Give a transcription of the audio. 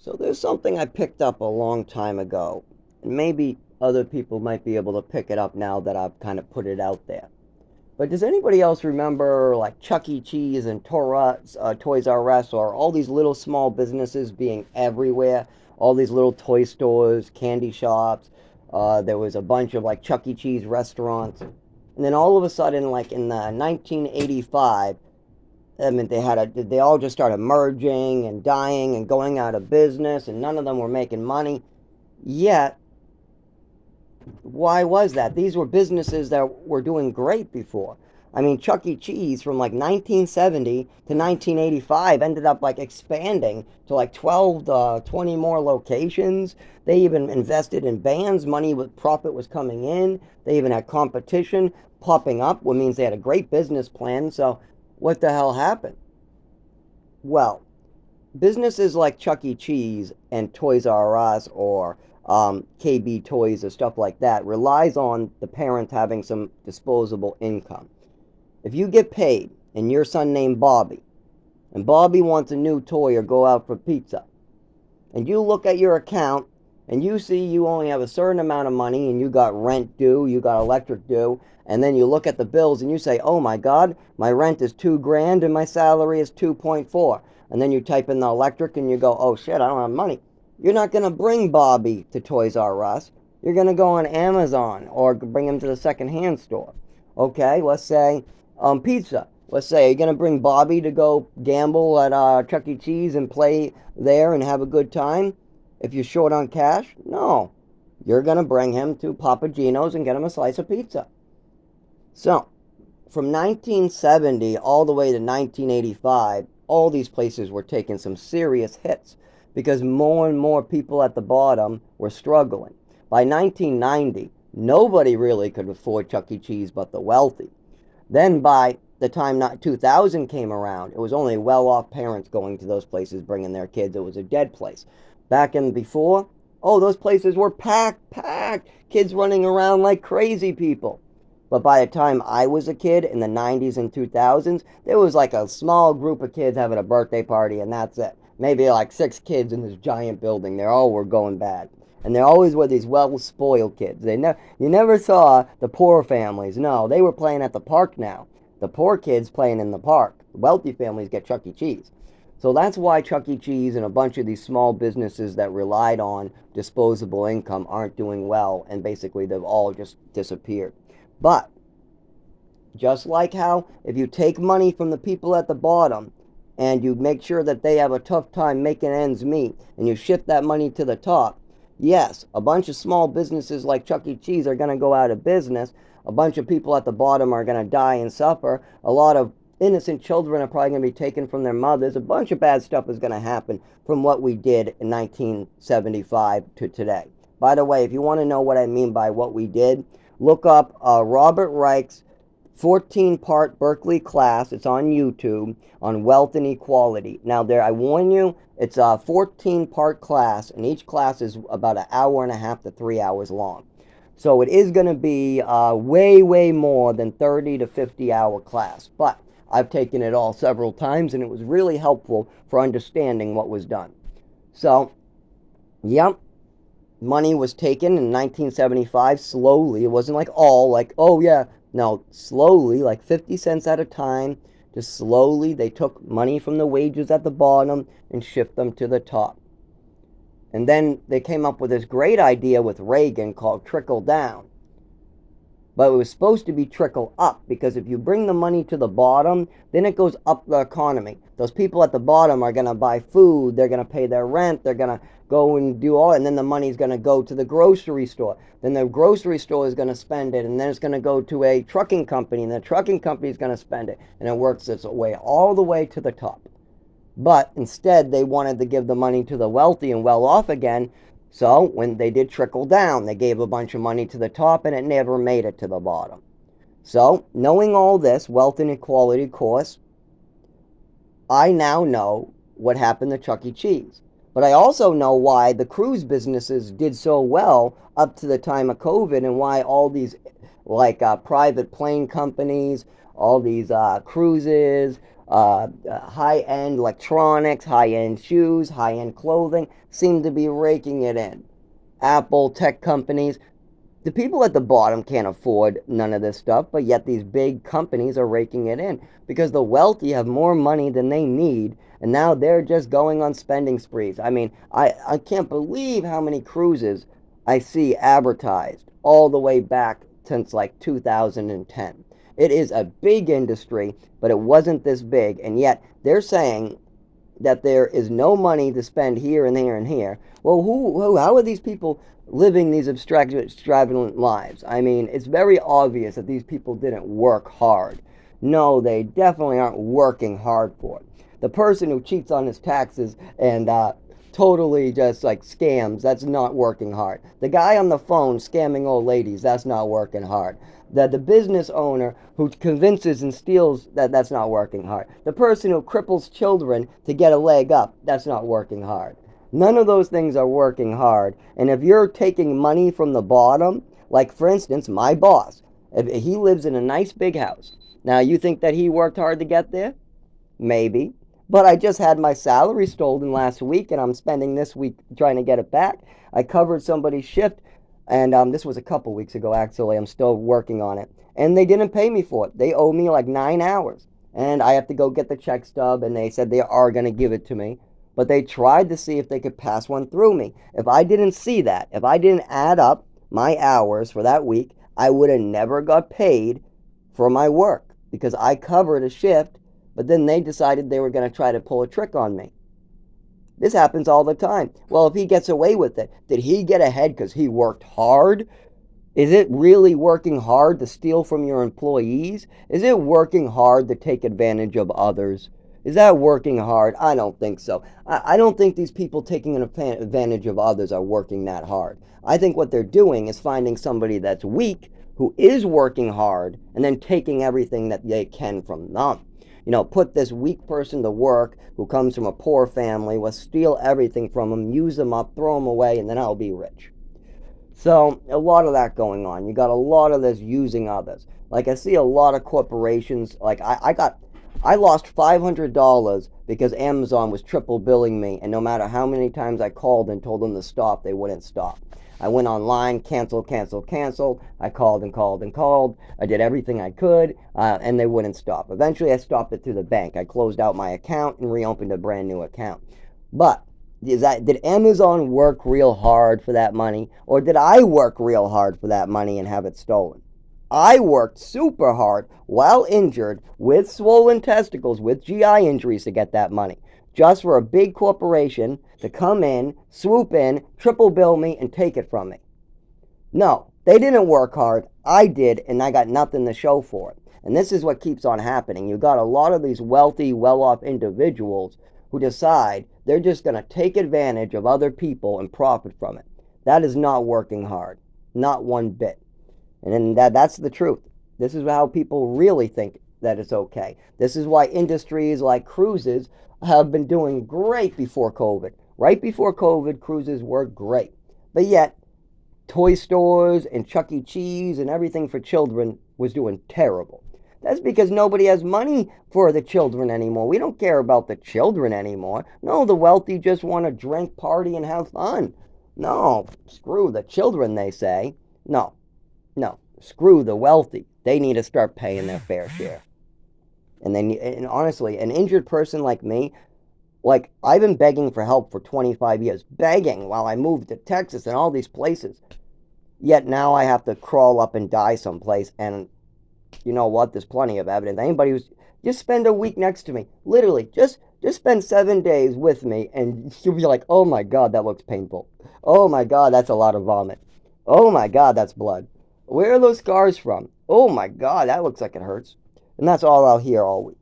So there's something I picked up a long time ago, and maybe other people might be able to pick it up now that I've kind of put it out there. But does anybody else remember like Chuck E. Cheese and Toys R Us, or all these little small businesses being everywhere? All these little toy stores, candy shops. There was a bunch of like Chuck E. Cheese restaurants. And then all of a sudden, like in the 1985, I mean, they all just started merging and dying and going out of business, and none of them were making money. Yet, why was that? These were businesses that were doing great before. I mean, Chuck E. Cheese from like 1970 to 1985 ended up like expanding to like 12 to 20 more locations. They even invested in bands. Money with profit was coming in. They even had competition popping up, which means they had a great business plan. So, what the hell happened? Well, businesses like Chuck E. Cheese and Toys R Us or KB Toys or stuff like that relies on the parents having some disposable income. If you get paid and your son named Bobby, and Bobby wants a new toy or go out for pizza, and you look at your account and you see you only have a certain amount of money and you got rent due, you got electric due, and then you look at the bills and you say, oh my God, my rent is 2 grand and my salary is 2.4. And then you type in the electric and you go, oh shit, I don't have money. You're not going to bring Bobby to Toys R Us. You're going to go on Amazon or bring him to the secondhand store. Okay, let's say pizza. Let's say you're going to bring Bobby to go gamble at Chuck E. Cheese and play there and have a good time. If you're short on cash, no. You're going to bring him to Papa Gino's and get him a slice of pizza. So, from 1970 all the way to 1985, all these places were taking some serious hits because more and more people at the bottom were struggling. By 1990, nobody really could afford Chuck E. Cheese but the wealthy. Then by the time 2000 came around, it was only well-off parents going to those places bringing their kids. It was a dead place. Back in before, oh, those places were packed, kids running around like crazy people. But by the time I was a kid in the 90s and 2000s, there was like a small group of kids having a birthday party, and that's it. Maybe like 6 kids in this giant building. They all were going bad. And there always were these well-spoiled kids. You never saw the poor families. No, they were playing at the park now. The poor kids playing in the park. The wealthy families get Chuck E. Cheese. So that's why Chuck E. Cheese and a bunch of these small businesses that relied on disposable income aren't doing well, and basically they've all just disappeared. But just like how if you take money from the people at the bottom and you make sure that they have a tough time making ends meet and you shift that money to the top, yes, a bunch of small businesses like Chuck E. Cheese are going to go out of business. A bunch of people at the bottom are going to die and suffer. A lot of innocent children are probably going to be taken from their mothers. A bunch of bad stuff is going to happen from what we did in 1975 to today. By the way, if you want to know what I mean by what we did, look up Robert Reich's 14-part Berkeley class. It's on YouTube on wealth and equality. Now, there, I warn you, it's a 14-part class, and each class is about an hour and a half to 3 hours long. So it is going to be way more than 30 to 50 hour class. But I've taken it all several times, and it was really helpful for understanding what was done. So, yep, money was taken in 1975 slowly. It wasn't like all, like, oh yeah, no, slowly, like 50 cents at a time. Just slowly, they took money from the wages at the bottom and shift them to the top. And then they came up with this great idea with Reagan called trickle down. But it was supposed to be trickle up, because if you bring the money to the bottom, then it goes up the economy. Those people at the bottom are going to buy food, they're going to pay their rent, they're going to go and do all, and then the money's going to go to the grocery store. Then the grocery store is going to spend it, and then it's going to go to a trucking company, and the trucking company is going to spend it, and it works its way all the way to the top. But instead, they wanted to give the money to the wealthy and well off again. So when they did trickle down, they gave a bunch of money to the top and it never made it to the bottom. So, knowing all this, wealth inequality course, I now know what happened to Chuck E. Cheese. But I also know why the cruise businesses did so well up to the time of COVID, and why all these like private plane companies, all these cruises, high-end electronics, high-end shoes, high-end clothing seem to be raking it in. Apple, tech companies, the people at the bottom can't afford none of this stuff, but yet these big companies are raking it in because the wealthy have more money than they need, and now they're just going on spending sprees. I mean, I can't believe how many cruises I see advertised all the way back since like 2010. It is a big industry, but it wasn't this big, and yet they're saying that there is no money to spend here and here and here. Well, how are these people living these extravagant lives? I mean, it's very obvious that these people didn't work hard. No, they definitely aren't working hard for it. The person who cheats on his taxes and totally just like scams, that's not working hard. The guy on the phone scamming old ladies, that's not working hard. The business owner who convinces and steals, that's not working hard. The person who cripples children to get a leg up, that's not working hard. None of those things are working hard. And if you're taking money from the bottom, like for instance, my boss, if he lives in a nice big house. Now you think that he worked hard to get there? Maybe. But I just had my salary stolen last week and I'm spending this week trying to get it back. I covered somebody's shift and this was a couple weeks ago actually. I'm still working on it. And they didn't pay me for it. They owe me like 9 hours. And I have to go get the check stub and they said they are going to give it to me. But they tried to see if they could pass one through me. If I didn't see that, if I didn't add up my hours for that week, I would have never got paid for my work because I covered a shift, but then they decided they were going to try to pull a trick on me. This happens all the time. Well, if he gets away with it, did he get ahead because he worked hard? Is it really working hard to steal from your employees? Is it working hard to take advantage of others? Is that working hard? I don't think so. I don't think these people taking advantage of others are working that hard. I think what they're doing is finding somebody that's weak who is working hard and then taking everything that they can from them. You know, put this weak person to work who comes from a poor family, will steal everything from them, use them up, throw them away, and then I'll be rich. So, a lot of that going on. You got a lot of this using others. Like, I see a lot of corporations, like, I lost $500 because Amazon was triple billing me, and no matter how many times I called and told them to stop, they wouldn't stop. I went online, cancel, cancel, cancel. I called and called and called. I did everything I could, and they wouldn't stop. Eventually, I stopped it through the bank. I closed out my account and reopened a brand new account. But did Amazon work real hard for that money, or did I work real hard for that money and have it stolen? I worked super hard while injured with swollen testicles, with GI injuries to get that money, just for a big corporation to come in, swoop in, triple bill me, and take it from me. No, they didn't work hard. I did, and I got nothing to show for it. And this is what keeps on happening. You got a lot of these wealthy, well-off individuals who decide they're just going to take advantage of other people and profit from it. That is not working hard. Not one bit. And that's the truth. This is how people really think that it's okay. This is why industries like cruises have been doing great before COVID. Right before COVID, cruises were great. But yet, toy stores and Chuck E. Cheese and everything for children was doing terrible. That's because nobody has money for the children anymore. We don't care about the children anymore. No, the wealthy just want to drink, party, and have fun. No, screw the children, they say. No, no, screw the wealthy. They need to start paying their fair share. And honestly, an injured person like me, like I've been begging for help for 25 years, begging while I moved to Texas and all these places. Yet now I have to crawl up and die someplace. And you know what? There's plenty of evidence. Anybody who's just spend a week next to me, literally, just spend 7 days with me, and you'll be like, oh my God, that looks painful. Oh my God, that's a lot of vomit. Oh my God, that's blood. Where are those scars from? Oh my God, that looks like it hurts. And that's all I'll hear all week.